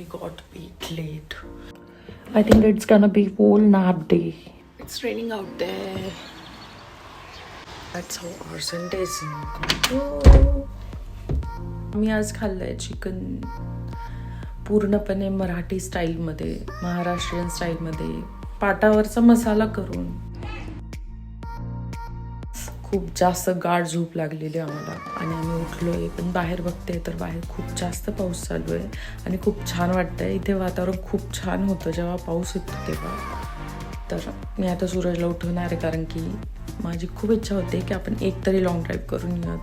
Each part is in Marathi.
We got to eat late. I think it's gonna be whole nap day. It's raining out there. That's how our Sundays go. मी आज खाल्लंय चिकन पूर्णपणे मराठी स्टाईलमध्ये, महाराष्ट्रीयन स्टाईलमध्ये, पाटावरचा मसाला करून. खूप जास्त गाढ झोप लागलेली आम्हाला आणि आम्ही उठलोय, पण बाहेर बघते तर बाहेर खूप जास्त पाऊस चालू आहे आणि खूप छान वाटतंय. इथे वातावरण खूप छान होतं जेव्हा पाऊस येतो तेव्हा. तर मी आता सूरजला उठवणार आहे, कारण की माझी खूप इच्छा होते की आपण एक तरी लॉंग ड्राईव्ह करून येऊयात.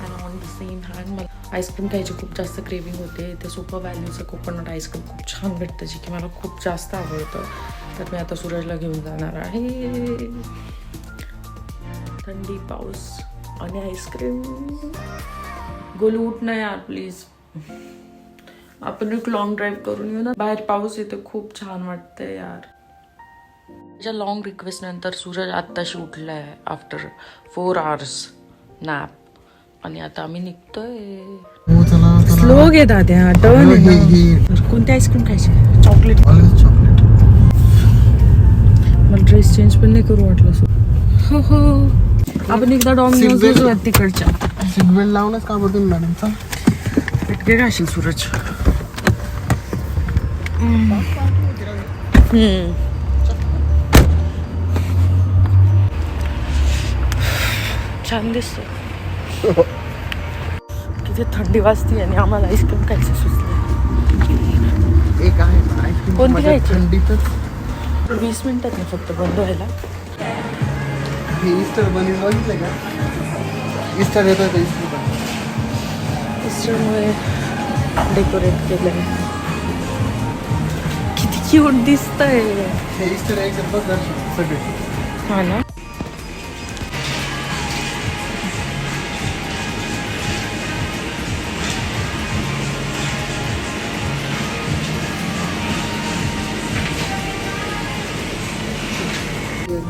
आणि ऑन द सेम हँड मला आईस्क्रीम खायची खूप जास्त क्रेविंग होते. ते सुपर व्हॅल्यूचं कोकोनट आईस्क्रीम खूप छान भेटतं, जे की मला खूप जास्त आवडतं. तर मी आता सूरजला घेऊन जाणार आहे. थंडी, पाऊस आणि आईस्क्रीम. गोलू उठ ना यार प्लीज. आपण एक लॉंग ड्राईव्ह करून येऊ ना. बाहेर पाऊस येतो, खूप छान वाटतंय यार. त्याच्या लॉंग रिक्वेस्ट नंतर सूरज आत्ताशी उठलाय आफ्टर 4 hours नॅप. आणि आता आम्ही निघतोय. स्लो घे दाद्या, टर्न. कोणती आईस्क्रीम खायची? चॉकलेट. मला ड्रेस चेंज पण नाही करू वाटलं. हो हो, आपण एकदा डॉमिनोज तिकडच्या सिग्नल लावूनच का बरं तुम्ही मॅडमचा इतके घाशील सूरज. छान दिसतो. किती थंडी वाजती आणि आम्हाला आईस्क्रीम खायचं सुचलं. एक आहे आईस्क्रीम. कोणती खायची? थंडीतच 20 मिनिटात नाही फक्त बंद व्हायला. हे ईस्टर बनवून बघितलं का? ईस्टर येतं तर ईस्टरमुळे डेकोरेट केलंय. किती क्यूट दिसतंय. हे ईस्टर एक बघ सगळे. हा ना.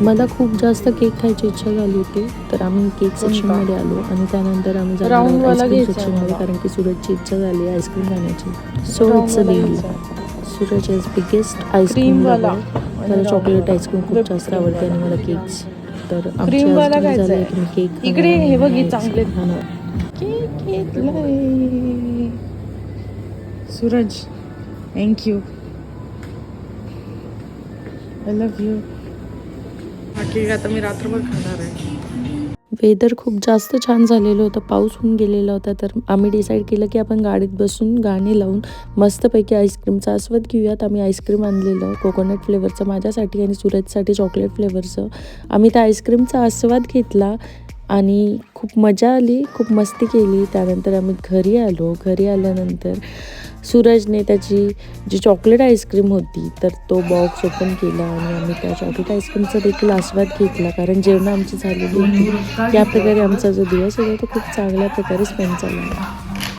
मला खूप जास्त केक खायची इच्छा झाली होती, तर आम्ही केक सेक्शनमध्ये आलो आणि त्यानंतर आम्ही जाणार आईस्क्रीम सेक्शनमध्ये, कारण की सूरजची इच्छा झाली आईस्क्रीम खाण्याची. So it's a deal. Suraj is biggest ice cream lover. मला चॉकलेट आईस्क्रीम खूप जास्त आवडते आणि मला केक्स. तर आमची झाली की मी केक इकडे हे बघी चांगले खाणार. केक घेतलाय Suraj. Thank you. I love you. Cake आता मी रात्रभर खाणार आहे. वेदर खूप जास्त छान झालेलं होतं, पाऊस होऊन गेलेला होता. तर आम्ही डिसाईड केलं की आपण गाडीत बसून गाणी लावून मस्तपैकी आईस्क्रीमचा आस्वाद घेऊयात. आम्ही आईस्क्रीम आणलेलं कोकोनट फ्लेवरचं माझ्यासाठी आणि सूरजसाठी चॉकलेट फ्लेवरचं. आम्ही त्या आईस्क्रीमचा आस्वाद घेतला आणि खूप मजा आली, खूप मस्ती केली. त्यानंतर आम्ही घरी आलो. घरी आल्यानंतर सूरजने त्याची जी चॉकलेट आईस्क्रीम होती तर तो बॉक्स ओपन केला आणि आम्ही त्या चॉकलेट आईस्क्रीमचा देखील आस्वाद घेतला, कारण जेवण आमची झालेली होती. या प्रकारे आमचा जो दिवस होता तो खूप चांगल्या प्रकारे स्पेंड झाला.